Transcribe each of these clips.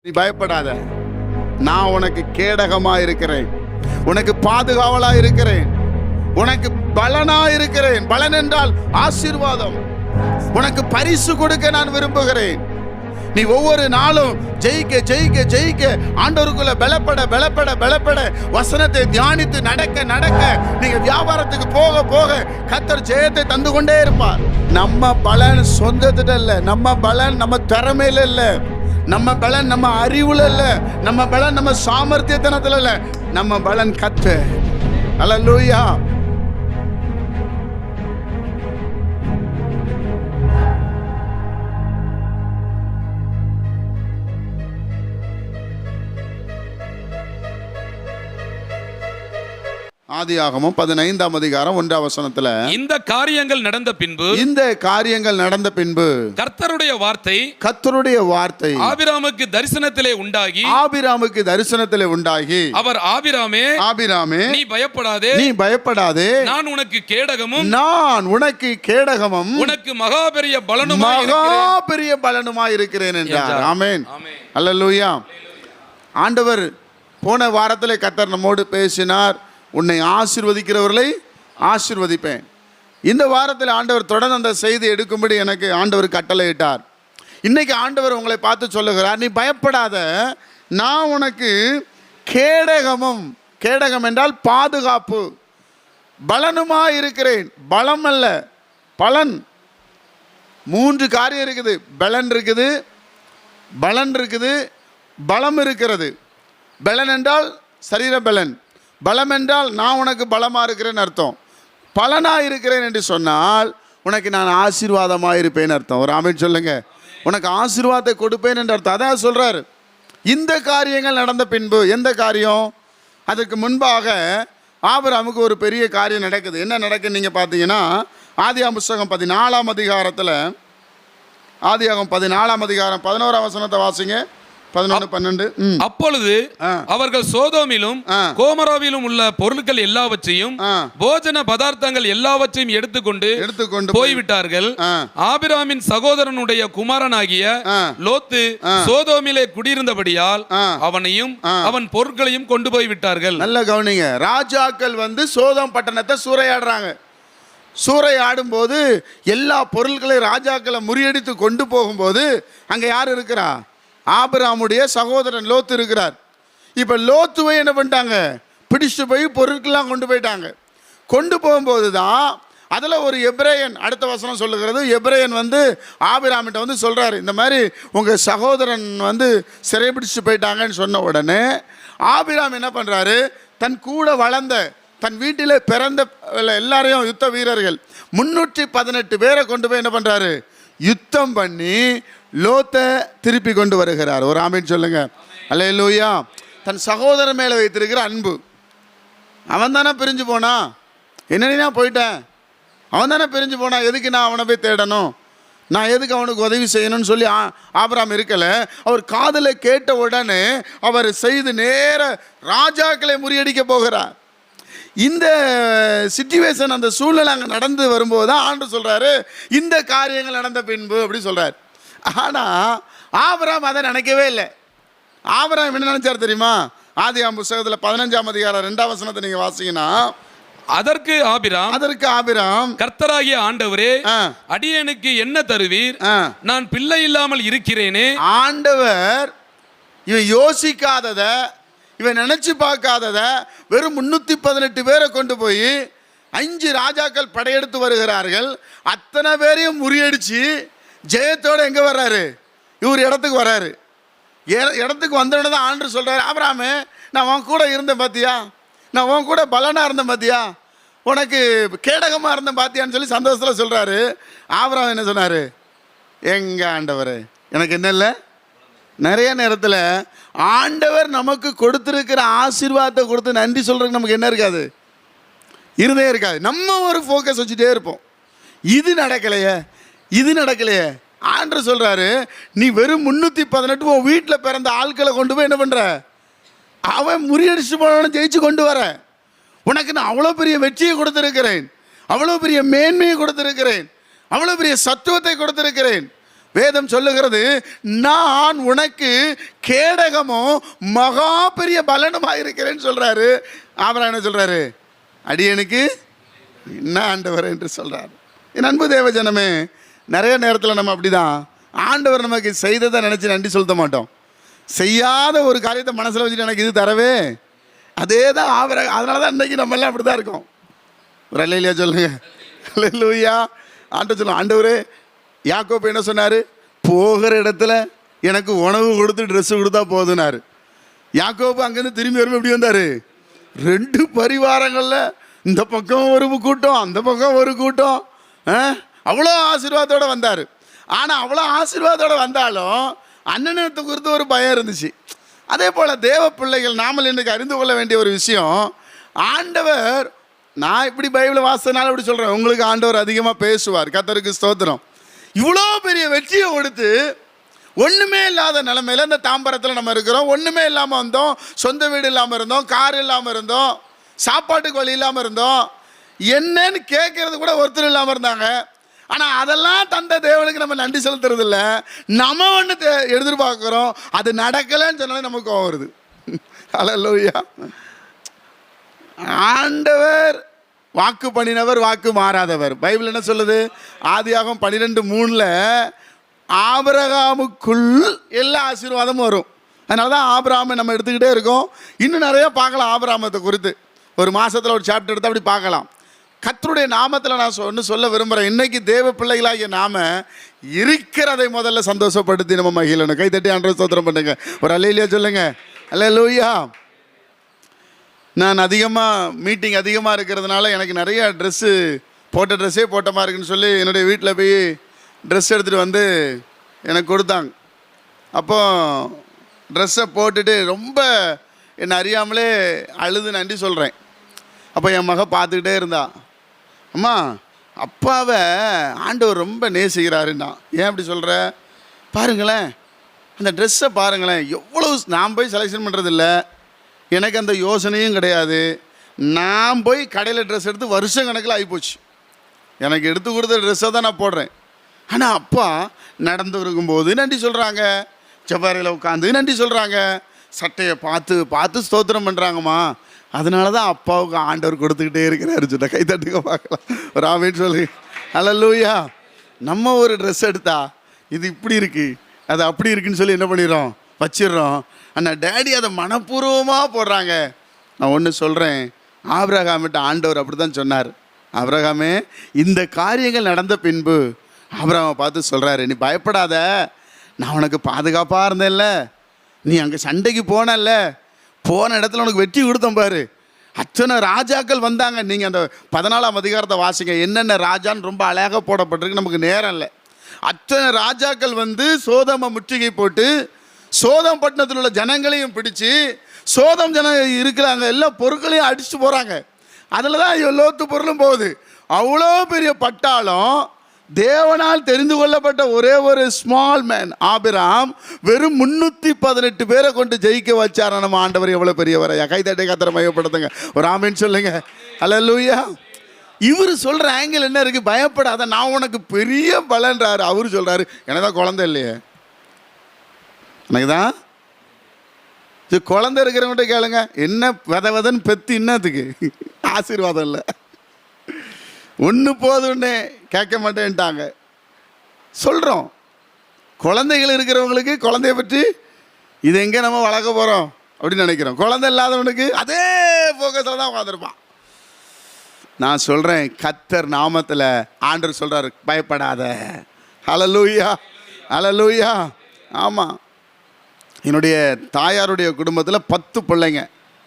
நீ பயப்படாத, நான் உனக்கு கேடகமா இருக்கிறேன், உனக்கு பாதுகாவலா இருக்கிறேன், உனக்கு பலனா இருக்கிறேன். பலன் என்றால் ஆசீர்வாதம். உனக்கு பரிசு கொடுக்க நான் விரும்புகிறேன். நீ ஒவ்வொரு நாளும் ஜெயிக்க ஜெயிக்க ஜெயிக்க ஆண்டவருக்குள்ள பலப்பட பலப்பட பலப்பட வசனத்தை தியானித்து நடக்க நடக்க நீங்க வியாபாரத்துக்கு போக போக கர்த்தர் ஜெயத்தை தந்து கொண்டே இருப்பார். நம்ம பலன் சொந்தத்துல இல்ல, நம்ம பலன் நம்ம திறமையில இல்ல, நம்ம பலன் நம்ம அறிவுல இல்ல, நம்ம பலன் நம்ம சாமர்த்தியத்தனத்துல இல்ல, நம்ம பலன் கர்த்தர். அல்லேலூயா. ஆதியாகமம் 15ஆம் அதிகாரம் 1ஆம் வசனத்துல இந்த காரியங்கள் நடந்த பின்பு கர்த்தருடைய வார்த்தை ஆபிராமுக்கு தரிசனத்திலே உண்டாகி அவர் ஆபிராமே நீ பயப்படாதே நான் உனக்கு கேடகமும் உனக்கு மகா பெரிய பலனுமாய் இருக்கிறேன் என்றார். ஆமென். அல்லேலூயா. ஆண்டவர் போன வாரத்திலே கர்த்தர் நம்மோடு பேசினார், உன்னை ஆசீர்வதிக்கிறவர்களை ஆசீர்வதிப்பேன். இந்த வாரத்தில் ஆண்டவர் தொடர்ந்து அந்த செய்தி எடுக்கும்படி எனக்கு ஆண்டவர் கட்டளையிட்டார். இன்னைக்கு ஆண்டவர் உங்களை பார்த்து சொல்லுகிறார், நீ பயப்படாத, நான் உனக்கு கேடகம் என்றால் பாதுகாப்பு, பலனுமா இருக்கிறேன். பலம் அல்ல, பலன். 3 காரியம் இருக்குது. பலன் இருக்குது, பலம் இருக்கிறது. பலன் என்றால் சரீர பலன், பலம் என்றால் நான் உனக்கு பலமா இருக்கிறேன்னு அர்த்தம். பலனா இருக்கிறேன் என்று சொன்னால் உனக்கு நான் ஆசீர்வாதமாக இருப்பேன் அர்த்தம். ஒரு ஆமென் சொல்லுங்க. உனக்கு ஆசீர்வாதத்தை கொடுப்பேன் என்று அர்த்தம். அதான் சொல்றாரு. இந்த காரியங்கள் நடந்த பின்பு, எந்த காரியம்? அதுக்கு முன்பாக ஆபிரகாமுக்கு ஒரு பெரிய காரியம் நடக்குது. என்ன நடக்குன்னு நீங்க பார்த்தீங்கன்னா, ஆதியாகமம் புத்தகம் 14ஆம் அதிகாரத்தில், ஆதியாகமம் 14ஆம் அதிகாரம் 11ஆம் வசனத்தை வாசிங்க. 11-12. அப்பொழுது அவர்கள் சோதோமிலும் கோமராவிலும் உள்ள பொருட்கள் எல்லாவற்றையும் போஜன பதார்த்தங்கள் எல்லாவற்றையும் எடுத்துக்கொண்டு போய்விட்டார்கள். ஆபிராமின் சகோதரனுடைய குமாரனாகிய லோத்து சோதோமிலே குடியிருந்தபடியால் அவனையும் அவன் பொருட்களையும் கொண்டு போய்விட்டார்கள். நல்ல கவனிங்க. ராஜாக்கள் சோதோம் பட்டணத்தை சூறையாடுறாங்க. சூறையாடும் போது எல்லா பொருட்களையும் ராஜாக்களை முறியடித்து கொண்டு போகும்போது அங்க யார் இருக்கிறா? ஆபிரகாமுடைய சகோதரன் லோத்து இருக்கிறார். இப்போ லோத்துவை என்ன பண்ணிட்டாங்க? பிடிச்சு போய் பொருட்கள்லாம் கொண்டு போயிட்டாங்க. கொண்டு போகும்போது தான் அதில் ஒரு எபிரேயன், அடுத்த வசனம் சொல்லுகிறது, எபிரேயன் ஆபிரகாமிட்ட சொல்கிறாரு, இந்த மாதிரி உங்கள் சகோதரன் சிறைபிடிச்சு போயிட்டாங்கன்னு சொன்ன உடனே ஆபிரகாம் என்ன பண்ணுறாரு? தன் கூட வளர்ந்த, தன் வீட்டில் பிறந்த எல்லாரையும், யுத்த வீரர்கள் 318 பேரை கொண்டு போய் என்ன பண்ணுறாரு? யுத்தம் பண்ணி லோத்தை திருப்பி கொண்டு வருகிறார். ஒரு ஆமென் சொல்லுங்க. அல்லேலூயா. தன் சகோதரன் மேலே வைத்திருக்கிற அன்பு. அவன் தானே பிரிஞ்சு போனா, என்னன்னா போயிட்டேன், அவன் தானே பிரிஞ்சு போனா, எதுக்கு நான் அவனை போய் தேடணும், நான் எதுக்கு அவனுக்கு உதவி செய்யணும்னு சொல்லி ஆபிரகாம் இருக்கல. அவர் காதலை கேட்ட உடனே அவர் செய்து நேர ராஜாக்களை முறியடிக்க போகிறார். இந்த சிச்சுவேஷன், அந்த சூழ்நிலை அங்கே நடந்து வரும்போது தான் ஆண்டு சொல்றாரு, இந்த காரியங்கள் நடந்த பின்பு அப்படி சொல்றாரு. ஆனால் ஆபிரகாம் அதை நினைக்கவே இல்லை. ஆபிரகாம் என்ன நினைச்சார் தெரியுமா? ஆதியாகமம் புத்தகத்தில் 15ஆம் அதிகாரம் 2ஆம் வசனத்தை நீங்க வாசிங்கன்னா, அதற்கு ஆபிரகாம் கர்த்தராகிய ஆண்டவரே, அடியேனுக்கு என்ன தருவீர்? நான் பிள்ளை இல்லாமல் இருக்கிறேனே. ஆண்டவர் இவன் யோசிக்காதத, இவன் நினைச்சு பார்க்காதத, வெறும் 318 பேரை கொண்டு போய் 5 ராஜாக்கள் படையெடுத்து வருகிறார்கள். அத்தனை பேரையும் முறியடிச்சு ஜெயத்தோட எங்க வர்றாரு? இவர் இடத்துக்கு வர்றாரு. இடத்துக்கு வந்தோடனே தான் ஆண்டு சொல்றாரு, ஆபிரகாமே, நான் உன் கூட இருந்தேன் பாத்தியா, நான் உன் கூட பலனா இருந்தேன் பாத்தியா, உனக்கு கேடகமா இருந்தேன் பாத்தியான்னு சொல்லி சந்தோஷத்துல சொல்றாரு. ஆபிரகாம் என்ன சொன்னாரு? எங்க ஆண்டவரே, எனக்கு என்ன இல்லை? நிறைய நேரத்தில் ஆண்டவர் நமக்கு கொடுத்துருக்கிற ஆசீர்வாதத்தை கொடுத்து நன்றி சொல்றதுக்கு நமக்கு என்ன இருக்காது? இருதே இருக்காது. நம்ம ஒரு ஃபோக்கஸ் வச்சுட்டே இருப்போம். இது நடக்கலையே. ஆண்டவர் சொல்றாரு, நீ வெறும் 318 உன் வீட்டில் பிறந்த ஆட்களை கொண்டு போய் என்ன பண்ற? அவன் முறியடிச்சு போனவன ஜெயிச்சு கொண்டு வர. உனக்கு நான் அவ்வளோ பெரிய வெற்றியை கொடுத்துருக்கிறேன், அவ்வளோ பெரிய மேன்மையை கொடுத்துருக்கிறேன், அவ்வளோ பெரிய சத்துவத்தை கொடுத்துருக்கிறேன். வேதம் சொல்லுகிறது, நான் உனக்கு கேடகமும் மகா பெரிய பலனுமா இருக்கிறேன்னு சொல்றாரு. ஆபிரகாம் என்ன சொல்றாரு? அடியனுக்கு என்ன ஆண்டவர் என்று சொல்றாரு. என் அன்பு தேவ ஜனமே, நிறைய நேரத்தில் நம்ம அப்படிதான் ஆண்டவர் நமக்கு செய்ததை நினைச்சு நன்றி சொல்ல மாட்டோம். செய்யாத ஒரு காரியத்தை மனசில் வச்சுட்டு எனக்கு இது தரவே, அதே தான் ஆபிரகாம். அதனால தான் இன்னைக்கு நம்ம எல்லாம் அப்படி தான் இருக்கோம். ஒரு அல்லேலூயா சொல்லுங்க. அல்லேலூயா. ஆண்டவர் சொல்லுங்க, ஆண்டவரே, யாக்கோபு என்ன சொன்னார்? போகிற இடத்துல எனக்கு உணவு கொடுத்து ட்ரெஸ்ஸு கொடுத்தா போதுனாரு. யாக்கோபு அங்கேருந்து திரும்பி வரும்போது எப்படி வந்தார்? 2 பரிவாரங்களில் இந்த பக்கம் ஒரு கூட்டம், அந்த பக்கம் ஒரு கூட்டம், அவ்வளோ ஆசீர்வாதத்தோடு வந்தார். ஆனால் அவ்வளோ ஆசீர்வாதத்தோடு வந்தாலும் அண்ணனத்தை குறித்து ஒரு பயம் இருந்துச்சு. அதே போல் தேவ பிள்ளைகள் நாமல் இன்றைக்கு அறிந்து கொள்ள வேண்டிய ஒரு விஷயம், ஆண்டவர், நான் இப்படி பைபிளை வாசித்தனால இப்படி சொல்கிறேன், உங்களுக்கு ஆண்டவர் அதிகமாக பேசுவார். கர்த்தருக்கு ஸ்தோத்திரம். இவ்வளோ பெரிய வெற்றியை கொடுத்து ஒன்றுமே இல்லாத நிலைமையில் இந்த தாம்பரத்தில் நம்ம இருக்கிறோம். ஒன்றுமே இல்லாமல் வந்தோம், சொந்த வீடு இல்லாமல் இருந்தோம், கார் இல்லாமல் இருந்தோம், சாப்பாட்டுக்கு வழி இல்லாமல் இருந்தோம், என்னன்னு கேட்கறது கூட ஒருத்தர் இல்லாமல் இருந்தாங்க. ஆனால் அதெல்லாம் தந்த தேவனுக்கு நம்ம நன்றி செலுத்துறது இல்லை. நம்ம ஒன்று எதிர்பார்க்குறோம், அது நடக்கலைன்னு சொன்னாலே நமக்கு கோவம் வருது. அல்லேலூயா. ஆண்டவர் வாக்கு பண்ணினவர், வாக்கு மாறாதவர். பைபிள் என்ன சொல்லுது? ஆதியாகமம் 12:3 ஆபிரகாமுக்குள் எல்லா ஆசீர்வாதமும் வரும். அதனால தான் ஆபிரகாமை நம்ம எடுத்துக்கிட்டே இருக்கோம். இன்னும் நிறைய பார்க்கலாம் ஆபிரகாமத்தை குறித்து. ஒரு மாதத்தில் ஒரு சாப்டர் எடுத்து அப்படி பார்க்கலாம். கர்த்தருடைய நாமத்தில் நான் ஒன்று சொல்ல விரும்புகிறேன். இன்றைக்கி தேவ பிள்ளைகளாகிய நாம இருக்கிறதை முதல்ல சந்தோஷப்படுத்தி நம்ம மகிழணும். கைத்தட்டி ஆண்டவரை ஸ்தோத்திரம் பண்ணுங்க. ஒரு அல்லேலூயா சொல்லுங்க. அல்லேலூயா. நான் அதிகமாக மீட்டிங் அதிகமாக இருக்கிறதுனால எனக்கு நிறைய ட்ரெஸ்ஸு, போட்ட ட்ரெஸ்ஸே போட்ட மாதிரி இருக்குன்னு சொல்லி என்னுடைய வீட்டில் போய் ட்ரெஸ் எடுத்துகிட்டு வந்து எனக்கு கொடுத்தாங்க. அப்போ ட்ரெஸ்ஸை போட்டுட்டு ரொம்ப என்னை அறியாமலே அழுது நன்றி சொல்கிறேன். அப்போ என் மக பார்த்துக்கிட்டே இருந்தா, அம்மா அப்பாவை ஆண்டவர் ரொம்ப நேசிக்கிறாருன்னா. ஏன் அப்படி சொல்கிற? பாருங்களேன், அந்த ட்ரெஸ்ஸை பாருங்களேன், எவ்வளோ. நான் போய் செலெக்ஷன் பண்ணுறதில்ல, எனக்கு அந்த யோசனையும் கிடையாது. நான் போய் கடையில் ட்ரெஸ் எடுத்து வருஷம் கணக்கில் ஆகிப்போச்சு. எனக்கு எடுத்து கொடுத்த ட்ரெஸ்ஸை தான் நான் போடுறேன். ஆனால் அப்பா நடந்து இருக்கும்போது நன்றி சொல்கிறாங்க, செவ்வாறையில் உட்காந்து நன்றி சொல்கிறாங்க, சட்டையை பார்த்து பார்த்து ஸ்தோத்திரம் பண்ணுறாங்கம்மா. அதனால தான் அப்பாவுக்கு ஆண்டவர் கொடுத்துக்கிட்டே இருக்கிறாரு. சொன்ன கை தட்டுங்க பார்க்கலாம். ஒரு ஆமேன்னு சொல்லு. அல்லேலூயா. நம்ம ஒரு ட்ரெஸ் எடுத்தா இது இப்படி இருக்குது, அது அப்படி இருக்குன்னு சொல்லி என்ன பண்ணிடுறோம்? வச்சிடுறோம். ஆனால் டேடி அதை மனப்பூர்வமாக போடுறாங்க. நான் ஒன்று சொல்கிறேன், ஆபிரகாமிட்ட ஆண்டவர் அப்படி தான் சொன்னார். ஆபிரகாமே, இந்த காரியங்கள் நடந்த பின்பு ஆபிரகாமை பார்த்து சொல்கிறாரு, நீ பயப்படாத, நான் உனக்கு பாதுகாப்பாக இருந்தேன்ல, நீ அங்கே சண்டைக்கு போனல்ல, போன இடத்துல உனக்கு வெற்றி கொடுத்தேன் பாரு, அத்தனை ராஜாக்கள் வந்தாங்க. நீங்கள் அந்த 14ஆம் அதிகாரத்தை வாசிங்க, என்னென்ன ராஜான்னு ரொம்ப அழகாக போடப்பட்டிருக்கு, நமக்கு நேரம் இல்லை. அத்தனை ராஜாக்கள் வந்து சோதமை முற்றுகை போட்டு சோதம் பட்டணத்தில் உள்ள ஜனங்களையும் பிடிச்சி, சோதம் ஜனம் இருக்கிறாங்க எல்லா பொருட்களையும் அடிச்சுட்டு போகிறாங்க. அதில் தான் லோத்து பொருளும் போகுது. அவ்வளோ பெரிய பட்டாளம், தேவனால் தெரிந்து கொள்ளப்பட்ட ஒரே ஒரு ஸ்மால் மேன் ஆபிரகாம் வெறும் 318 பேரை கொண்டு ஜெயிக்க வச்சார். நம்ம ஆண்டவர் எவ்வளோ பெரியவரையா. கைதட்டை கத்திர மையப்படுத்துங்க. ஒரு ஆமேன்னு சொல்லுங்க. அல்லேலூயா. இவர் சொல்கிற ஆங்கிள் என்ன இருக்குது? பயப்படாத, நான் உனக்கு பெரிய பலன்றாரு. அவர் சொல்கிறாரு, எனக்கு தான் குழந்தை இல்லையே, எனக்கு தான். இது குழந்தை இருக்கிறவங்கிட்ட கேளுங்க, என்ன விதன்னு பெத்து இன்னத்துக்கு ஆசீர்வாதம் இல்லை, ஒன்று போதுன்னே கேட்க மாட்டேன்ட்டாங்க. சொல்கிறோம், குழந்தைகள் இருக்கிறவங்களுக்கு குழந்தைய பற்றி இது எங்கே நம்ம வளர்க்க போகிறோம் அப்படின்னு நினைக்கிறோம். குழந்தை இல்லாதவனுக்கு அதே ஃபோக்கஸில் தான் உட்காந்துருப்பான். நான் சொல்கிறேன், கர்த்தர் நாமத்தில் ஆண்டவர் சொல்கிறார், பயப்படாத. அல்லேலூயா. அல்லேலூயா. ஆமாம், என்னுடைய தாயாருடைய குடும்பத்தில் 10 பிள்ளைங்க,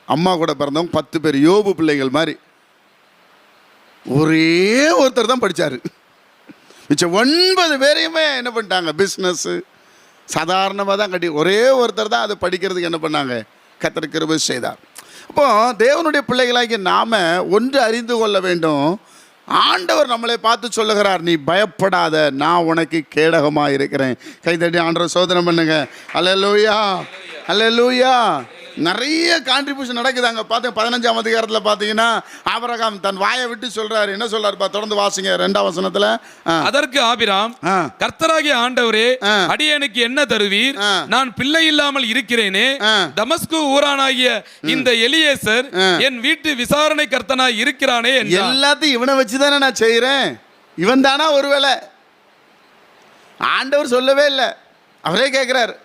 அம்மா கூட பிறந்தவங்க 10 பேர், யோபு பிள்ளைகள் மாதிரி. ஒரே ஒருத்தர் தான் படித்தார். மிச்சம் 9 பேரையுமே என்ன பண்ணிட்டாங்க, பிஸ்னஸ்ஸு சாதாரணமாக தான் கட்டி, ஒரே ஒருத்தர் தான் அதை படிக்கிறதுக்கு என்ன பண்ணாங்க, கர்த்தர் கிருபை செய்தார். அப்போது தேவனுடைய பிள்ளைகளாகி நாம் ஒன்று அறிந்து கொள்ள வேண்டும், ஆண்டவர் நம்மளை பார்த்து சொல்லுகிறார், நீ பயப்படாத, நான் உனக்கு கேடகமாக இருக்கிறேன். கைதட்டி ஆண்டவர் சோதனை பண்ணுங்க. அல்லேலூயா. அல்லேலூயா. நிறைய கான்ட்ரிபியூஷன் நடக்குது. அங்க பார்த்து 15ஆம் அதிகாரத்தில் பார்த்தீங்கன்னா ஆபிரகாம் தன் வாயை விட்டு சொல்றாரு. என்ன சொல்றாரு? தொடர்ந்து வாசிங்க 2ஆம் வசனத்துல. அதற்கு ஆபிராம், கர்த்தராகிய ஆண்டவரே, அடியேனுக்கு என்ன தருவீர்? நான் பிள்ளை இல்லாமல் இருக்கிறேனே. தமஸ்கு ஊரானாகிய இந்த எலியேசர் என் வீட்டு விசாரணை கர்த்தனாய் இருக்கிறானே. எல்லாத்தையும் இவனை வச்சுதானே நான் செய்யறேன். இவன் தானா? ஒருவேளை ஆண்டவர் சொல்லவே இல்லை, அவரே கேட்கிறார்.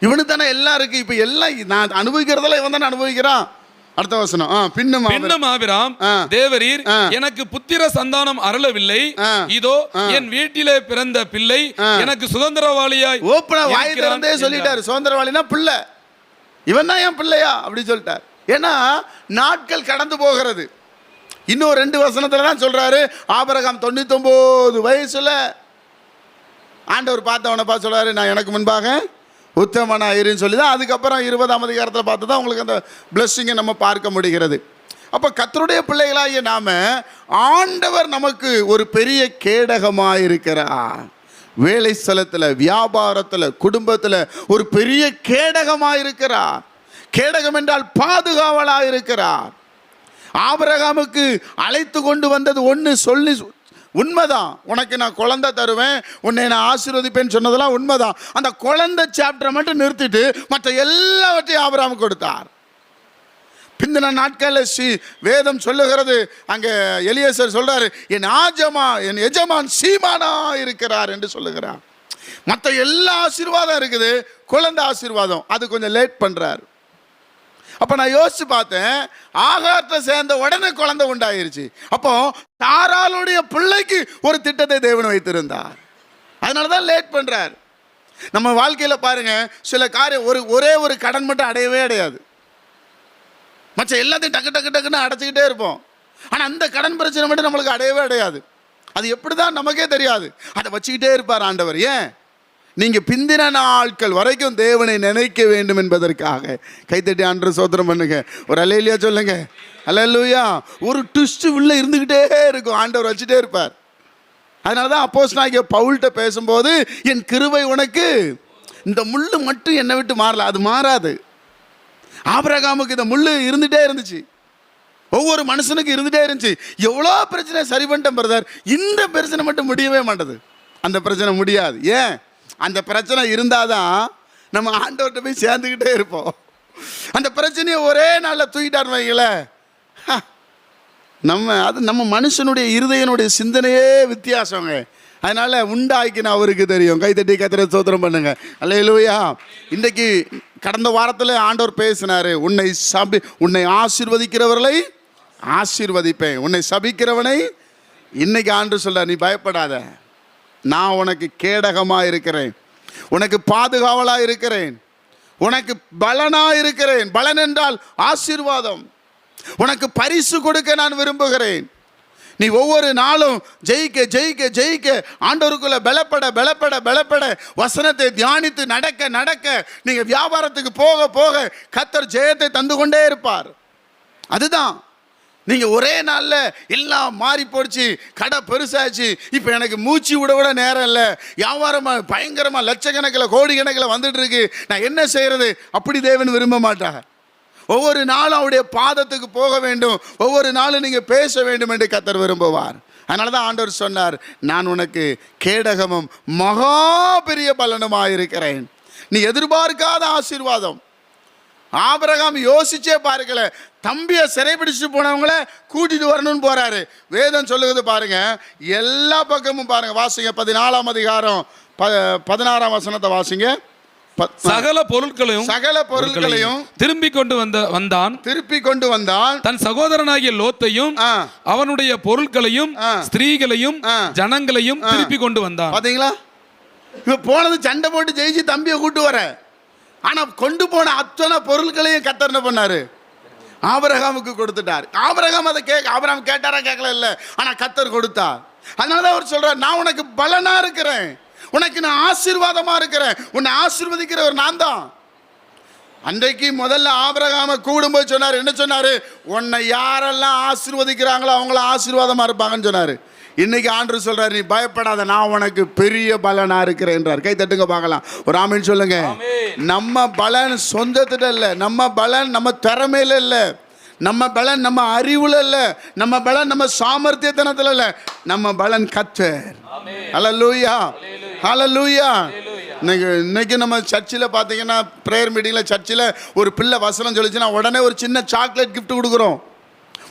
இவனுக்கு தானே எல்லாம் இருக்கு. இப்ப எல்லாம் நான் அனுபவிக்கிறதெல்லாம் இவன் தானே அனுபவிக்கிறான். அடுத்த வசனம். பின்னும் ஆபிராம், தேவரீர் எனக்கு புத்திர சந்தானம் அருளவில்லை. இதோ என் வீட்டிலே பிறந்த பிள்ளை எனக்கு சுதந்திரவாளியாய். ஓப்பனா வாய் திறந்தே சொல்லிட்டாரு, சுதந்திரவாளினா பிள்ளை. இவன் தான் என் பிள்ளையா அப்படி சொல்லிட்டார். ஏன்னா நாட்கள் கடந்து போகிறது. இன்னும் 2 வசனத்துல தான் சொல்றாரு, ஆபிரகாம் 99 வயசுல ஆண்டவர் பார்த்தவனை பார்த்து சொல்றாரு, நான் எனக்கு முன்பாக உத்தமனா இருன்னு சொல்லி தான். அதுக்கப்புறம் 20ஆம் அதிகாரத்தில் பார்த்து தான் உங்களுக்கு அந்த பிளஸ்ஸிங்கை நம்ம பார்க்க முடிகிறது. அப்போ கர்த்தருடைய பிள்ளைகளாகிய நாம, ஆண்டவர் நமக்கு ஒரு பெரிய கேடகமாக இருக்கிறார். வேலை ஸ்தலத்தில், வியாபாரத்தில், குடும்பத்தில் ஒரு பெரிய கேடகமாக இருக்கிறார். கேடகம் என்றால் பாதுகாவலாக இருக்கிறார். ஆபிரகாமுக்கு அழைத்து கொண்டு வந்தது ஒன்று சொல்லி உண்மைதான். உனக்கு நான் குழந்தை தருவேன், உன்னை நான் ஆசீர்வதிப்பேன்னு சொன்னதெல்லாம் உண்மைதான். அந்த குழந்தை சாப்டரை மட்டும் நிறுத்திட்டு மற்ற எல்லாவற்றையும் ஆபிரகாமுக்கு கொடுத்தார். பிந்தின நாட்களில் வேதம் சொல்லுகிறது, அங்கே எலியேசர் சொல்றாரு, என் எஜமான் சீமானா இருக்கிறார் என்று சொல்லுகிறார். மற்ற எல்லா ஆசீர்வாதம் இருக்குது, குழந்தை ஆசீர்வாதம் அது கொஞ்சம் லேட் பண்றார். அப்போ நான் யோசிச்சு பார்த்தேன், ஆகாரத்தை சேர்ந்த உடனே குழந்தை உண்டாயிருச்சு. அப்போ சாராளுடைய பிள்ளைக்கு ஒரு திட்டத்தை தேவன் வைத்திருந்தார். அதனால தான் லேட் பண்றார். நம்ம வாழ்க்கையில் பாருங்க, சில காரியம் ஒரே ஒரு கடன் மட்டும் அடையவே அடையாது. மற்ற எல்லாத்தையும் டக்கு டக்கு டக்குன்னு அடைச்சிக்கிட்டே இருப்போம். ஆனால் அந்த கடன் பிரச்சனை மட்டும் நம்மளுக்கு அடையவே அடையாது. அது எப்படி தான் நமக்கே தெரியாது. அதை வச்சுக்கிட்டே இருப்பார் ஆண்டவர். ஏன்? நீங்கள் பிந்தின நாட்கள் வரைக்கும் தேவனை நினைக்க வேண்டும் என்பதற்காக. கைத்தட்டி ஆண்டவர் சோத்திரம் பண்ணுங்க. ஒரு அல்லேலூயா சொல்லுங்க. அல்லேலூயா. ஒரு ட்விஸ்ட் உள்ள இருந்துக்கிட்டே இருக்கும், ஆண்டவர் வச்சுட்டே இருப்பார். அதனால தான் அப்போஸ்தலனாகிய பவுல்கிட்ட பேசும்போது, என் கிருபை உனக்கு, இந்த முள்ளு மட்டும் என்னை விட்டு மாறல, அது மாறாது. ஆபிரகாமுக்கு இந்த முள்ளு இருந்துகிட்டே இருந்துச்சு, ஒவ்வொரு மனுஷனுக்கு இருந்துகிட்டே இருந்துச்சு. எவ்வளோ பிரச்சனை சரி பண்ணிட்டேன் பிரதர், இந்த பிரச்சனை மட்டும் முடியவே மாட்டேது. அந்த பிரச்சனை முடியாது. ஏன்? அந்த பிரச்சனை இருந்தாதான் நம்ம ஆண்டவர்கிட்ட போய் சேர்ந்துக்கிட்டே இருப்போம். அந்த பிரச்சனையை ஒரே நாளில் தூக்கிட்டார் வைங்கள, நம்ம மனுஷனுடைய இருதயனுடைய சிந்தனையே வித்தியாசங்க. அதனால உண்டாக்கின அவருக்கு தெரியும். கைத்தட்டி கர்த்தரை ஸ்தோத்திரம் பண்ணுங்க. அல்லேலூயா. இன்றைக்கு கடந்த வாரத்தில் ஆண்டவர் பேசினாரு, உன்னை ஆசீர்வதிக்கிறவர்களை ஆசீர்வதிப்பேன், உன்னை சபிக்கிறவனை. இன்னைக்கு ஆண்டவர் சொல்றார், நீ பயப்படாத, நான் உனக்கு கேடகமாக இருக்கிறேன், உனக்கு பாதுகாவலாக இருக்கிறேன், உனக்கு பலனாக இருக்கிறேன். பலன் என்றால் ஆசீர்வாதம். உனக்கு பரிசு கொடுக்க நான் விரும்புகிறேன். நீ ஒவ்வொரு நாளும் ஜெயிக்க ஜெயிக்க ஜெயிக்க, ஆண்டவருக்குள்ள பலப்பட பலப்பட பலப்பட, வசனத்தை தியானித்து நடக்க நடக்க, நீங்கள் வியாபாரத்துக்கு போக போக கர்த்தர் ஜெயத்தை தந்து கொண்டே இருப்பார். அதுதான். நீங்கள் ஒரே நாளில் எல்லாம் மாறி போச்சு, கடை பெருசாச்சு, இப்போ எனக்கு மூச்சு விட விட நேரம் இல்லை, வியாபாரமாக பயங்கரமாக லட்சக்கணக்கில் கோடிக்கணக்கில் வந்துட்டு இருக்கு, நான் என்ன செய்கிறது? அப்படி தேவன் விரும்ப மாட்டார். ஒவ்வொரு நாளும் அவருடைய பாதத்துக்கு போக வேண்டும், ஒவ்வொரு நாளும் நீங்கள் பேச வேண்டும் என்று கர்த்தர் விரும்புவார். அதனால தான் ஆண்டவர் சொன்னார், நான் உனக்கு கேடகமும் மகா பெரிய பலனுமாக இருக்கிறேன். நீ எதிர்பார்க்காத ஆசீர்வாதம். ஆபிரகாம் யோசிச்சே பாருங்கள, தம்பியை சிறைபிடிச்சு போனவங்கள கூட்டிட்டு வரணும்னு போறாரு. வேதம் சொல்லுகிறது பாருங்க, எல்லா பக்கமும் பாருங்க. வாசிங்க 14ஆம் அதிகாரம் 16ஆம் வசனத்தை வாசிங்க. சகல பொருட்களையும் திருப்பி கொண்டு வந்தான். தன் சகோதரனாகிய லோத்தையும் அவனுடைய பொருட்களையும் ஸ்திரீகளையும் ஜனங்களையும் திருப்பி கொண்டு வந்தான். பாத்தீங்களா? இவன் போனது சண்டை போட்டு ஜெயிச்சு தம்பியை கூட்டு வர, ஆனா கொண்டு போன அத்தனை பொருட்களையும் கர்த்தர் என்ன பண்ணாரு? ஆபிரகாமுக்கு கொடுத்துட்டார். ஆபிரகாம் கேட்டாரா? கேட்கல இல்ல, ஆனா கர்த்தர் கொடுத்தார். அதனாலதான் அவர் சொல்றார், நான் உனக்கு பலனா இருக்கிறேன், உனக்கு நான் ஆசீர்வாதமா இருக்கிறேன், உன்னை ஆசீர்வதிக்கிறவர் நான் தான். அன்றைக்கு முதல்ல ஆபிரகாம கூடும்போது சொன்னார், என்ன சொன்னாரு? உன்னை யாரெல்லாம் ஆசீர்வதிக்கிறாங்களோ அவங்கள ஆசீர்வாதமா இருப்பாங்கன்னு சொன்னாரு. இன்னைக்கு ஆண்டவர் சொல்றாரு, நீ பயப்படாத, நான் உனக்கு பெரிய பலனா இருக்கிறேன்றார். கை தட்டுங்க பார்க்கலாம், ஒரு ஆமென் சொல்லுங்க. நம்ம பலன் சொந்தத்திட்ட இல்ல, நம்ம பலன் நம்ம திறமையில இல்ல, நம்ம பலன் நம்ம அறிவுல இல்ல, நம்ம பலன் நம்ம சாமர்த்தியத்தனத்துல இல்ல, நம்ம பலன் கர்த்தர். ஹல்லேலூயா, ஹல்லேலூயா. இன்னைக்கு நம்ம சர்ச்சில் பார்த்தீங்கன்னா, ப்ரேயர் மீட்டிங்கில் சர்ச்சில் ஒரு பிள்ளை வசனம் சொல்லிச்சுன்னா உடனே ஒரு சின்ன சாக்லேட் கிஃப்ட் கொடுக்குறோம்.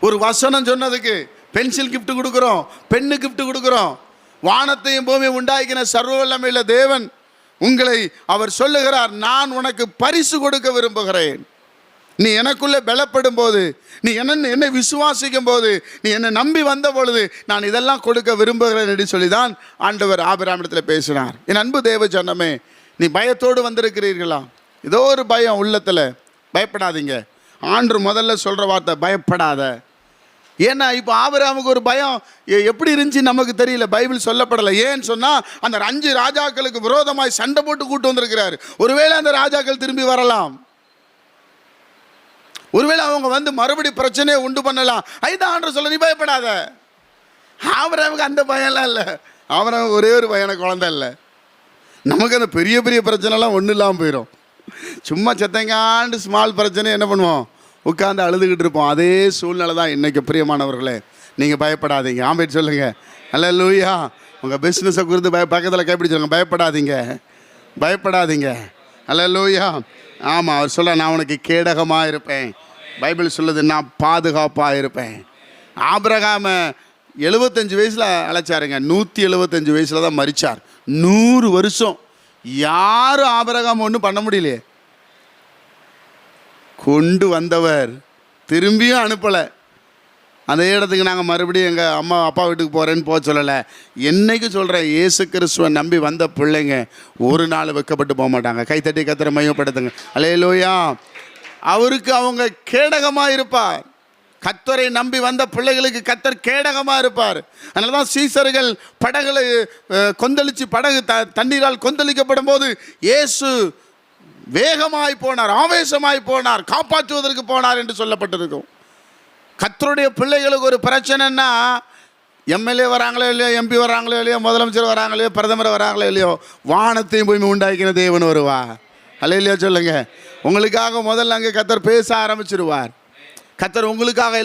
ஒரு வசனம் சொன்னதுக்கு பென்சில் கிஃப்ட் கொடுக்குறோம், பென்னு கிஃப்ட் கொடுக்குறோம். வானத்தையும் பூமியை உண்டாக்கின சர்வ வல்லமையுள்ள தேவன் உங்களை அவர் சொல்லுகிறார், நான் உனக்கு பரிசு கொடுக்க விரும்புகிறேன். நீ எனக்குள்ளே பலப்படும் போது, நீ என்னை விசுவாசிக்கும் போது, நீ என்னை நம்பி வந்த பொழுது நான் இதெல்லாம் கொடுக்க விரும்புகிறேன் என்று சொல்லி தான் ஆண்டவர் ஆபிரகாமிடத்தில் பேசினார். என் அன்பு தேவ ஜனமே, நீ பயத்தோடு வந்திருக்கிறீர்களா? ஏதோ ஒரு பயம் உள்ளத்தில், பயப்படாதீங்க. ஆண்டவர் முதல்ல சொல்கிற வார்த்தை பயப்படாத. ஏன்னா இப்போ ஆபிரகாமுக்கு ஒரு பயம் எப்படி இருந்துச்சு நமக்கு தெரியல, பைபிள் சொல்லப்படலை. ஏன்னு சொன்னால், அந்த 5 ராஜாக்களுக்கு விரோதமாய் சண்டை போட்டு கூட்டு வந்திருக்கிறார். ஒருவேளை அந்த ராஜாக்கள் திரும்பி வரலாம், ஒருவேளை அவங்க வந்து மறுபடி பிரச்சனையை உண்டு பண்ணலாம். ஐதான் ஆண்டவர் சொல்ல, நீ பயப்படாத. ஆபிரகாமுக்கு அந்த பயம்லாம் இல்லை. ஆபிரகாமுக்கு ஒரே ஒரு பையனை, குழந்தை இல்லை. நமக்கு அந்த பெரிய பெரிய பிரச்சனைலாம் ஒன்றும் இல்லாமல் போயிடும். சும்மா செத்தங்காண்டு ஸ்மால் பிரச்சனை என்ன பண்ணுவோம், உட்காந்து அழுதுகிட்டு இருப்போம். அதே சூழ்நிலை தான் இன்றைக்கி. பிரியமானவர்களே, நீங்கள் பயப்படாதீங்க. ஆமென் சொல்லுங்க. ஹல்லேலூயா. உங்கள் பிஸ்னஸை குறித்து பக்கத்தில் கைப்பிடி சொல்லுங்க, பயப்படாதீங்க, பயப்படாதீங்க. ஹல்லேலூயா. ஆமாம், அவர் சொல்ல, நான் உனக்கு கேடகமாக இருப்பேன். பைபிள் சொல்லுது, நான் பாதுகாப்பாக இருப்பேன். ஆபிரகாமை 75 வயசில் அழைச்சாருங்க. 175 வயசில் தான் மரித்தார். 100 வருஷம் யாரும் ஆபிரகாம் ஒன்றும் பண்ண முடியலையே. கொண்டு வந்தவர் திரும்பியும் அனுப்பலை. அதே இடத்துக்கு நாங்கள் மறுபடியும் எங்கள் அம்மா அப்பா வீட்டுக்கு போகிறேன்னு போக சொல்லலை. என்னைக்கு சொல்கிறேன், இயேசு கிறிஸ்துவை நம்பி வந்த பிள்ளைங்க ஒரு நாள் வெட்கப்பட்டு போக மாட்டாங்க. கைத்தட்டி கர்த்தரை மையப்படுத்துங்க. அல்லேலூயா. அவருக்கு அவங்க கேடகமாக இருப்பார். கர்த்தரை நம்பி வந்த பிள்ளைகளுக்கு கர்த்தர் கேடகமாக இருப்பார். அதனால தான் சீசர்கள் படகுல கொந்தளித்து, படகு தண்ணீரால் கொந்தளிக்கப்படும் போது இயேசு வேகமாய் போனார், ஆவேசமாய் போனார், காப்பாற்றுவதற்கு போனார் என்று சொல்லப்பட்டிருக்கும். கர்த்தருடைய பிள்ளைகளுக்கு ஒரு பிரச்சனைன்னா, எம்எல்ஏ வராங்களோ இல்லையோ, எம்பி வராங்களோ இல்லையோ, முதலமைச்சர் வராங்களோ இல்லையோ, பிரதமர் வராங்களோ இல்லையோ, வானத்தையும் பூமி உண்டாக்கின தேவன் வருவா. அல்லேலூயா சொல்லுங்க. உங்களுக்காக முதல்ல அங்கே கர்த்தர் பேச ஆரம்பிச்சிருவார். கர்த்தர் உங்களுக்காக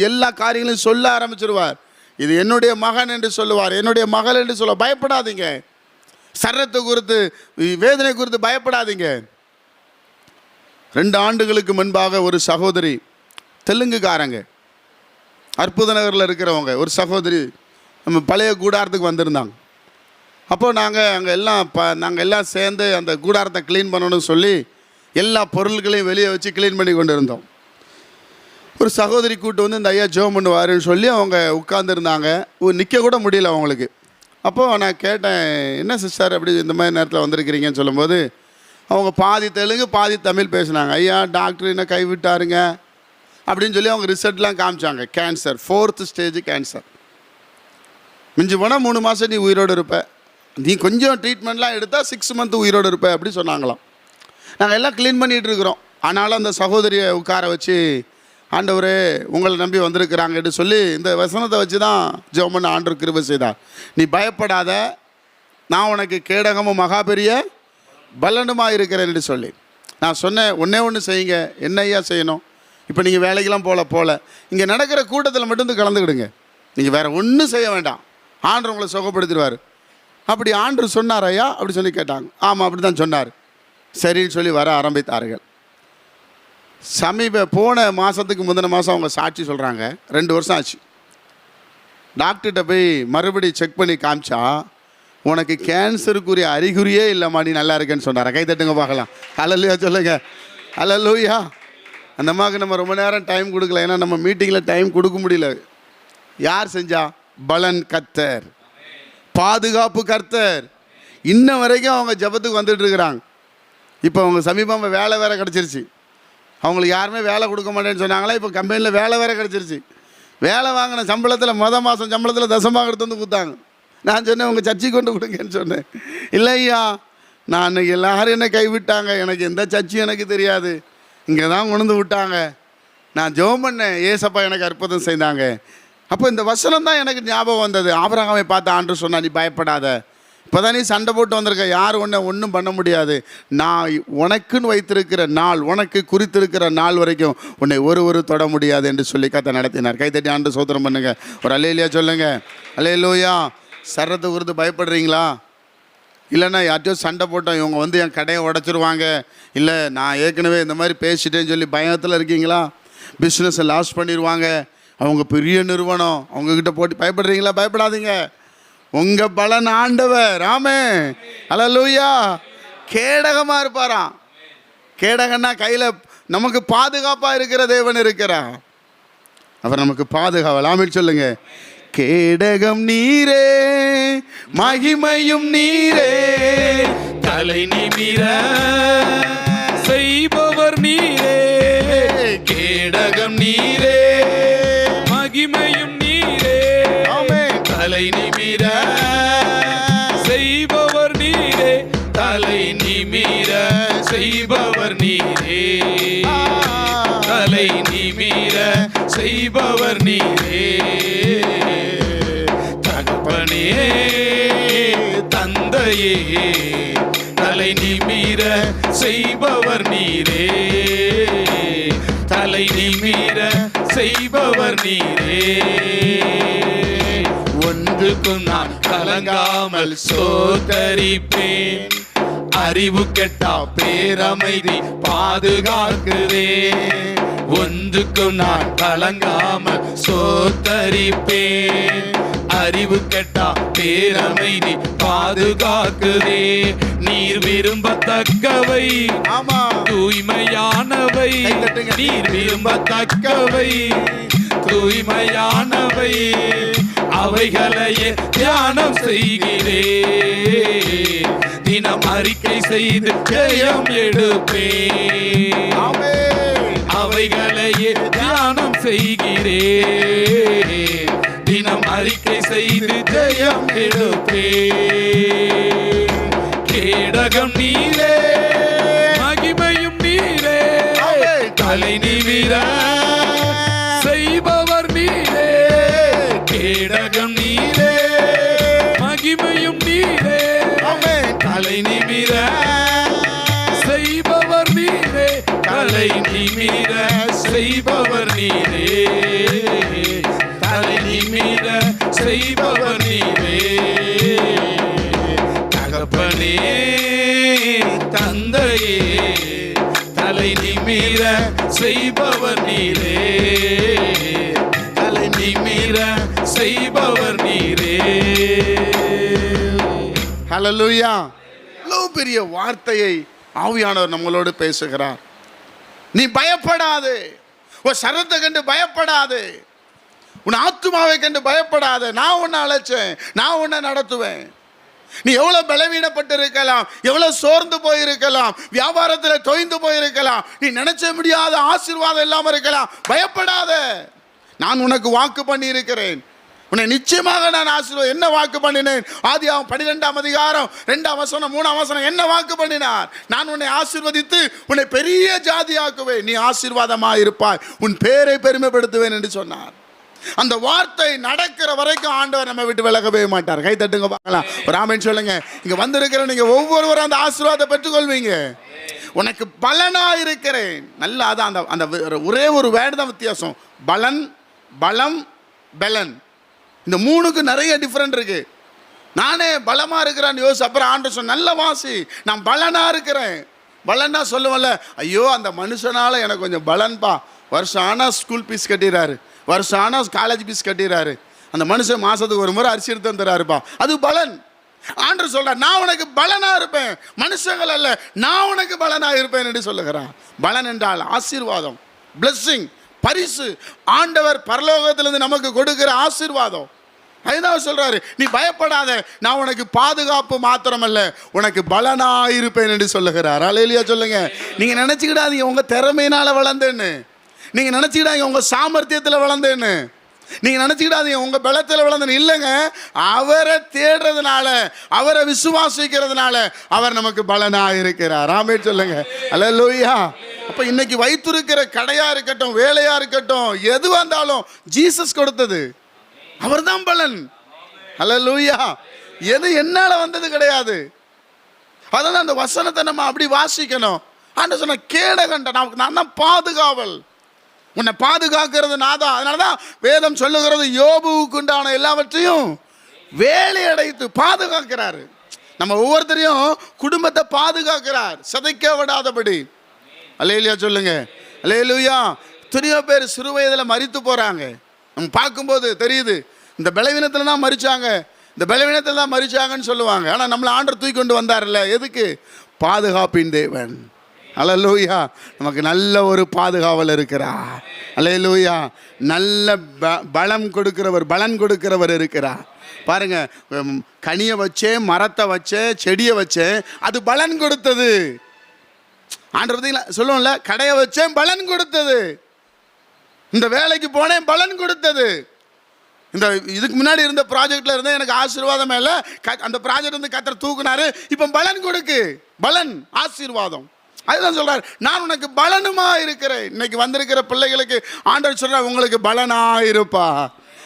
எல்லா காரியங்களையும் சொல்ல ஆரம்பிச்சிருவார். இது என்னுடைய மகன் என்று சொல்லுவார், என்னுடைய மகள் என்று சொல்லுவார். பயப்படாதீங்க. சரத்தை குறித்து, வேதனை குறித்து பயப்படாதீங்க. 2 ஆண்டுகளுக்கு முன்பாக ஒரு சகோதரி, தெலுங்குக்காரங்க, அற்புத நகரில் இருக்கிறவங்க, ஒரு சகோதரி நம்ம பழைய கூடாரத்துக்கு வந்திருந்தாங்க. அப்போது நாங்கள் எல்லாம் சேர்ந்து அந்த கூடாரத்தை க்ளீன் பண்ணணும்னு சொல்லி எல்லா பொருட்களையும் வெளியே வச்சு க்ளீன் பண்ணி கொண்டு இருந்தோம். ஒரு சகோதரி கூட்டு வந்து இந்த ஐயா ஜெபம் பண்ணுவாருன்னு சொல்லி அவங்க உட்காந்துருந்தாங்க. நிற்க கூட முடியல அவங்களுக்கு. அப்போது நான் கேட்டேன், என்ன சிஸ்டர் அப்படி இந்த மாதிரி நேரத்தில் வந்திருக்கிறீங்கன்னு சொல்லும்போது, அவங்க பாதி தெலுங்கு பாதி தமிழ் பேசினாங்க. ஐயா, டாக்டர் என்ன கைவிட்டாருங்க அப்படின்னு சொல்லி அவங்க ரிசல்ட்லாம் காமிச்சாங்க. Cancer, 4th stage cancer. மிஞ்சி போனால் 3 மாதம் நீ உயிரோடு இருப்ப, நீ கொஞ்சம் ட்ரீட்மெண்ட்லாம் எடுத்தால் 6 மந்த் உயிரோடு இருப்ப அப்படி சொன்னாங்களாம். நாங்கள் எல்லாம் க்ளீன் பண்ணிகிட்டு இருக்கிறோம். ஆனாலும் அந்த சகோதரியை உட்கார வச்சு, ஆண்டவரே உங்களை நம்பி வந்திருக்கிறாங்கன்னு சொல்லி இந்த வசனத்தை வச்சு தான் ஜெபம் பண்ண ஆண்டவர் கிருபை செய்தார். நீ பயப்படாத, நான் உனக்கு கேடகமும் மகா பெரிய பலனுமாக இருக்கிறேன்னு சொல்லி நான் சொன்னேன். ஒன்று செய்யுங்க. என்ன ஐயா செய்யணும்? இப்போ நீங்கள் வேலைக்கெல்லாம் போகல, இங்கே நடக்கிற கூட்டத்தில் மட்டும் கலந்துக்கிடுங்க. நீங்கள் வேறு ஒன்றும் செய்ய வேண்டாம், ஆண்டவர் உங்களை சுகப்படுத்திடுவார். அப்படி ஆண்டவர் சொன்னார் ஐயா அப்படி சொல்லி கேட்டாங்க. ஆமாம், அப்படி தான் சொன்னார். சரின்னு சொல்லி வர ஆரம்பித்தார்கள். போன மாதத்துக்கு முந்தின மாதம் அவங்க சாட்சி சொல்கிறாங்க. 2 வருஷம் ஆச்சு. டாக்டர்கிட்ட போய் மறுபடி செக் பண்ணி காமிச்சா, உனக்கு கேன்சருக்குரிய அறிகுறியே இல்லைம்மா, நீ நல்லா இருக்கேன்னு சொன்னார். கை தட்டுங்க பார்க்கலாம். அல்லேலூயா சொல்லுங்க. அல்லேலூயா. அந்த அம்மாவுக்கு நம்ம ரொம்ப நேரம் டைம் கொடுக்கல, ஏன்னா நம்ம மீட்டிங்கில் டைம் கொடுக்க முடியல. யார் செஞ்சா? பலன் கர்த்தர், பாதுகாப்பு கர்த்தர். இன்ன வரைக்கும் அவங்க ஜபத்துக்கு வந்துட்டு இருக்கிறாங்க. இப்போ அவங்க சமீபமாக வேலை வேறு கிடச்சிருச்சு. அவங்களுக்கு யாருமே வேலை கொடுக்க மாட்டேன்னு சொன்னாங்களா, இப்போ கம்பெனியில் வேலை வேறு கிடச்சிருச்சு. வேலை வாங்கின சம்பளத்தில் மாதம் சம்பளத்தில் தசமாக எடுத்து வந்து கொடுத்தாங்க. நான் சொன்னேன், உங்கள் சர்ச்சைக்கு கொண்டு கொடுங்கன்னு சொன்னேன். இல்லை ஐயா, நான் அன்றைக்கி எல்லோரும் என்னை கைவிட்டாங்க, எனக்கு எந்த சர்ச்சையும் எனக்கு தெரியாது, இங்கே தான் கொண்டு விட்டாங்க. நான் ஜெபம் பண்ணேன், ஏசப்பா எனக்கு அற்புதம் செய்தாங்க. அப்போ இந்த வசனம் தான் எனக்கு ஞாபகம் வந்தது. ஆபிரகாமை பார்த்து ஆண்டவர் சொன்னா, நீ பயப்படாத, இப்போதான் நீ சண்டை போட்டு வந்திருக்க, யார் ஒன்றும் பண்ண முடியாது. நான் உனக்குன்னு வைத்திருக்கிற நாள், உனக்கு குறித்திருக்கிற நாள் வரைக்கும் உன்னை ஒரு தொட முடியாது என்று சொல்லி கத்தை நடத்தினார். கைத்தட்டி ஆண்டு சோத்திரம் பண்ணுங்க. ஒரு அல்லேலூயா சொல்லுங்க. அல்லேலூயா. சரத்தை குறித்து பயப்படுறீங்களா? இல்லைன்னா யார்ட்டையும் சண்டை போட்டோம், இவங்க வந்து என் கடையை உடச்சிருவாங்க, இல்லை நான் ஏற்கனவே இந்த மாதிரி பேசிட்டேன்னு சொல்லி பயத்தில் இருக்கீங்களா? பிஸ்னஸை லாஸ் பண்ணிடுவாங்க, அவங்க பெரிய நிறுவனம், அவங்கக்கிட்ட போட்டு பயப்படுறீங்களா? பயப்படாதீங்க. உங்கள் பலன் ஆண்டவர். ஆமே. அல்லேலூயா. கேடகமாக இருப்பாராம். கேடகன்னா கையில் நமக்கு பாதுகாப்பாக இருக்கிற தேவன் இருக்கிறார். அவர் நமக்கு பாதுகாவல். ஆமென் சொல்லுங்க. கேடகம் நீரே, மகிமையும் நீரே, தலை நிமிர செய்பவர் நீரே. கேடகம் நீரே, மகிமையும் நீரே, தலை நிமிர செய்பவர் நீரே. தலை நிமிர செய்பவர் நீரே. தலை நிமிர செய்பவர் நீரே. தகப்பனே தந்தையே, தலை நிமிர செய்பவர் நீரே. தலை நிமிர செய்பவர் நீரே. ஒன்றுக்கும் நான் கலங்காமல் சோதரிப்பேன். அறிவு கெட்டா பேரமைதி பாதுகாக்கிறேன். ஒன்றுக்கும் நான் கலங்காமல் சோதரிப்பேன். அறிவு கெட்டா பேரமைதி பாதுகாக்குதே. நீர் விரும்பத்தக்கவை, ஆமா, தூய்மையானவை. நீர் விரும்பத்தக்கவை, தூய்மையானவை. அவைகளையே தியானம் செய்கிறே. தினம் அறிக்கை செய்து ஜெயம் எடுப்பே. அவைகளையே தியானம் செய்கிறே. தினம் அறிக்கை செய்து ஜெயம் எடுப்பே. கேடகம் நீரே, மகிமையும் நீரே, தலை நிமிர செய்பவர் நீரே. கேடகம் நீரே, மகிமையும் நீரே, தலை நிமிர செய்பவர் நீரே. தலை நிமிர செய்பவர் நீரே. தலை நிமிர செய்பவர் நீரே. தகப்பனே தந்தையே, தலை நிமிர செய்பவர் நீரே. தலை நிமிர செய்பவர் நீரே. ஹல்லேலூயா. இவ்வளவு பெரிய வார்த்தையை ஆவியானவர் நம்மளோடு பேசுகிறார். நீ பயப்படாதே, உன் சரத்தை கண்டு பயப்படாதே, உன் ஆத்துமாவை கண்டு பயப்படாதே. நான் உன்னை அழைச்சேன், நான் உன்னை நடத்துவேன். நீ எவ்வளோ பலவீனப்பட்டு இருக்கலாம், எவ்வளோ சோர்ந்து போயிருக்கலாம், வியாபாரத்தில் தொய்ந்து போயிருக்கலாம், நீ நினைச்ச முடியாத ஆசீர்வாதம் இல்லாமல் இருக்கலாம். பயப்படாத. நான் உனக்கு வாக்கு பண்ணி இருக்கிறேன். உன்னை நிச்சயமாக நான் ஆசீர்வாதம். என்ன வாக்கு பண்ணினேன்? ஆதியாகமம் 12ஆம் அதிகாரம் 2ஆம் வசனம் 3ஆம் வசனம் என்ன வாக்கு பண்ணினார்? நான் உன்னை ஆசீர்வதித்து உன்னை பெரிய ஜாதியாக்குவேன், நீ ஆசீர்வாதமாக இருப்பாய், உன் பேரை பெருமைப்படுத்துவேன் என்று சொன்னார். அந்த வார்த்தை நடக்கிற வரைக்கும் ஆண்டவர் நம்ம விட்டு விலகவே மாட்டார். கை தட்டுங்க பார்க்கலாம். ஒரு ஆமென் சொல்லுங்க. இங்க வந்திருக்கிற நீங்க ஒவ்வொருவரும் அந்த ஆசீர்வாதத்தை பெற்றுக்கொள்வீங்க. உனக்கு பலனா இருக்கிறேன். நல்லா அதான் அந்த அந்த ஒரே ஒரு வேர்டு தான் வித்தியாசம். பலன், பலம், பலன். இந்த மூணுக்கு நிறைய டிஃப்ரெண்ட் இருக்கு. நானே பலமா இருக்கிறேன்னு யோசி. அப்புறம் ஆண்டவர் சொன்ன நல்ல வாசி, நான் பலனா இருக்கிறேன். பலன்னா சொல்லுவல்ல, ஐயோ அந்த மனுஷனால எனக்கு கொஞ்சம் பலன்பா, வருஷம் ஆனால் ஸ்கூல் ஃபீஸ் கட்டிடுறாரு, வருஷம் ஆனால் காலேஜ் ஃபீஸ் கட்டிடுறாரு, அந்த மனுஷன் மாதத்துக்கு ஒரு முறை அரிசி எடுத்து வந்துடுறாருப்பா, அது பலன். ஆண்டவர் சொல்றார், நான் உனக்கு பலனா இருப்பேன், மனுஷங்கள் அல்ல, நான் உனக்கு பலனா இருப்பேன் என்று சொல்லுகிறான். பலன் என்றால் ஆசீர்வாதம், பிளெஸ்ஸிங், பரிசு. ஆண்டவர் பரலோகத்திலிருந்து நமக்கு கொடுக்கிற ஆசீர்வாதம். அதுதான் சொல்றாரு, நீ பயப்படாத, நான் உனக்கு பாதுகாப்பு மாத்திரமல்ல, உனக்கு பலனா இருப்பேன் என்று சொல்லுகிறார். அல்லேலூயா சொல்லுங்க. நீங்க நினைச்சுக்கிடாதீங்க உங்க திறமையினால வளர்ந்தேன்னு, நீங்க நினைச்சுக்கிடாதீங்க உங்க சாமர்த்தியத்தில் வளர்ந்தேன்னு, நீங்க நினைச்சுக்கிடாதீங்க உங்க பலத்தில் வளர்ந்தேன்னு. இல்லைங்க, அவரை தேடுறதுனால, அவரை விசுவாசிக்கிறதுனால அவர் நமக்கு பலனா இருக்கிறார். ஆமென் சொல்லுங்க. அல்லேலூயா. அப்ப இன்னைக்கு வைத்திருக்கிற கடையா இருக்கட்டும், வேலையா இருக்கட்டும், எதுவா இருந்தாலும் ஜீசஸ் கொடுத்தது. அவர்தான் பலன். அல்லேலூயா. எது என்னால வந்தது கிடையாது. அதான் அந்த வசனத்தை நம்ம அப்படி வாசிக்கணும். ஆண்டவர் சொன்ன கேடகண்ட நான் தான் பாதுகாவல், உன்னை பாதுகாக்கிறது நான் தான். அதனாலதான் வேதம் சொல்லுகிறது யோபுவுக்கு உண்டான எல்லாவற்றையும் வேலை அடைத்து பாதுகாக்கிறாரு. நம்ம ஒவ்வொருத்தரையும் குடும்பத்தை பாதுகாக்கிறார், சிதைக்க விடாதபடி. அல்லேலூயா சொல்லுங்க. அல்லேலூயா. எத்தனையோ பேர் சிறு வயதில் மரித்து போறாங்க. நம்ம பார்க்கும்போது தெரியுது, இந்த பலவீனத்தில் தான் மரிச்சாங்க, இந்த பலவீனத்தில் தான் மரிச்சாங்கன்னு சொல்லுவாங்க. ஆனால் நம்மளை ஆண்டவர் தூக்கி கொண்டு வந்தார்ல, எதுக்கு? பாதுகாப்பின் தேவன். அல்லேலூயா. நமக்கு நல்ல ஒரு பாதுகாவல் இருக்கிறார். அல்லேலூயா. நல்ல பலம் கொடுக்கிறவர், பலன் கொடுக்கிறவர் இருக்கிறார். பாருங்க, கனியை வச்சே, மரத்தை வச்சே, செடியை வச்சே, அது பலன் கொடுத்தது. ஆண்டவர் பார்த்தீங்களா சொல்லுவோம்ல, கடையை வச்சேன் பலன் கொடுத்தது, இந்த வேலைக்கு போனேன் பலன் கொடுத்தது. இந்த இதுக்கு முன்னாடி இருந்த ப்ராஜெக்ட்ல இருந்தே எனக்கு ஆசீர்வாதம் இல்லை, அந்த ப்ராஜெக்ட் வந்து கர்த்தர் தூக்குனாரு, இப்போ பலன் கொடுக்கு, பலன் ஆசீர்வாதம். அதுதான் சொல்றாரு, நான் உனக்கு பலனுமா இருக்கிறேன். இன்னைக்கு வந்திருக்கிற பிள்ளைகளுக்கு ஆண்டவர் சொல்றார், உங்களுக்கு பலனா இருப்பா.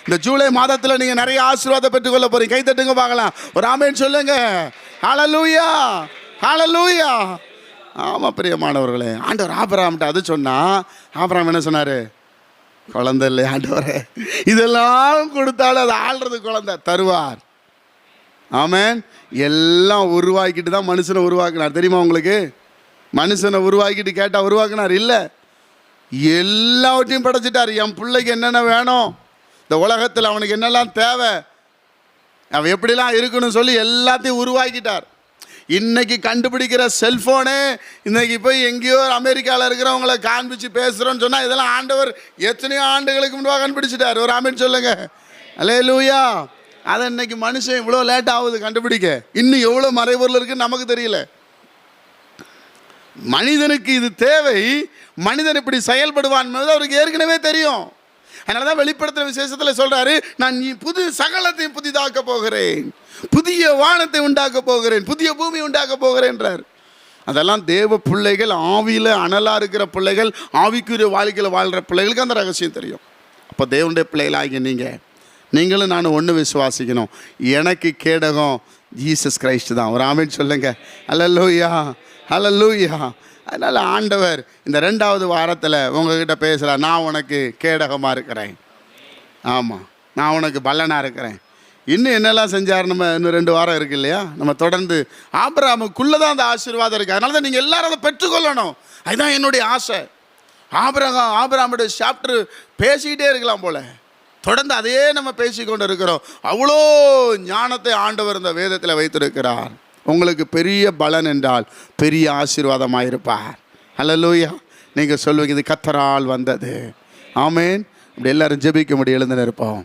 இந்த ஜூலை மாதத்துல நீங்க நிறைய ஆசீர்வாதம் பெற்றுக்கொள்ள போறீங்க. கை தட்டுங்க பார்க்கலாம், ஒரு ஆமென் சொல்லுங்க. ஹல்லேலூயா, ஹல்லேலூயா. ஆமா பிரியமானவர்களே, ஆண்டவர் ஆபிரகாம்கிட்ட அது சொன்னா, ஆபிரகாம் என்ன சொன்னாரு? குழந்தை இல்லை ஆண்டவரே, இதெல்லாம் கொடுத்தாலும் அது ஆள்றது குழந்தை தருவார். ஆமென். எல்லாம் உருவாக்கிட்டு தான் மனுஷனை உருவாக்கினார். தெரியுமா உங்களுக்கு? மனுஷனை உருவாக்கிட்டு கேட்டால் உருவாக்கினார் இல்லை, எல்லாவற்றையும் படைச்சிட்டார். என் பிள்ளைக்கு என்னென்ன வேணும், இந்த உலகத்தில் அவனுக்கு என்னெல்லாம் தேவை, அவன் எப்படிலாம் இருக்கணும்னு சொல்லி எல்லாத்தையும் உருவாக்கிட்டார். இன்னைக்கு கண்டுபிடிக்கிற செல்ஃபோனே இன்னைக்கு போய் எங்கேயோ அமெரிக்காவில் இருக்கிறவங்கள காண்பிச்சு பேசுகிறோன்னு சொன்னால், இதெல்லாம் ஆண்டவர் எத்தனையோ ஆண்டுகளுக்கு முன்பாக கண்டுபிடிச்சிட்டார். ஒரு ஆமென் சொல்லுங்க. அல்லேலூயா. அதை இன்னைக்கு மனுஷன் இவ்வளோ லேட் ஆகுது கண்டுபிடிக்க. இன்னும் எவ்வளோ மறைபொருள் இருக்குன்னு நமக்கு தெரியல. மனிதனுக்கு இது தேவை, மனிதன் இப்படி செயல்படுவான் அவருக்கு ஏற்கனவே தெரியும். அதனால தான் வெளிப்படுத்துற விசேஷத்தில் சொல்றாரு, நான் புது சகலத்தையும் புதிதாக்க போகிறேன், புதிய வானத்தை உண்டாக்க போகிறேன், புதிய பூமி உண்டாக்க போகிறேன்றார். அதெல்லாம் தேவ பிள்ளைகள், ஆவியில் அனலா இருக்கிற பிள்ளைகள், ஆவிக்குரிய வாழ்க்கையில் வாழ்கிற பிள்ளைகளுக்கு அந்த ரகசியம் தெரியும். அப்போ தேவனுடைய பிள்ளைகளாகிய நீங்களும் நான் ஒன்று விசுவாசிக்கணும், எனக்கு கேடகம் ஜீசஸ் கிரைஸ்ட் தான். ஒரு ஆமென் சொல்லுங்க. அல்லேலூயா, அல்லேலூயா. அதனால் ஆண்டவர் இந்த 2வது வாரத்தில் உங்ககிட்ட பேசுகிறார், நான் உனக்கு கேடகமாக இருக்கிறேன், ஆமாம் நான் உனக்கு பலனாக இருக்கிறேன். இன்னும் என்னெல்லாம் செஞ்சார்? நம்ம இன்னும் 2 வாரம் இருக்குது இல்லையா? நம்ம தொடர்ந்து ஆபிரகாமுக்குள்ளே தான் அந்த ஆசீர்வாதம் இருக்குது. அதனால தான் நீங்கள் எல்லாரும் அதை பெற்றுக்கொள்ளணும். அதுதான் என்னுடைய ஆசை. ஆபிரகாமுடைய சாப்டர் பேசிக்கிட்டே இருக்கலாம் போல், தொடர்ந்து அதையே நம்ம பேசிக்கொண்டு இருக்கிறோம். அவ்வளோ ஞானத்தை ஆண்டவர் இந்த வேதத்தில் வைத்திருக்கிறார். உங்களுக்கு பெரிய பலன் என்றால் பெரிய ஆசீர்வாதமாக இருப்பார். அல்லேலூயா. நீங்கள் சொல்லுவீங்க, இது கர்த்தரால் வந்தது. ஆமென். அப்படி எல்லாரும் ஜெபிக்க முடியும். எழுந்து நிற்போம்.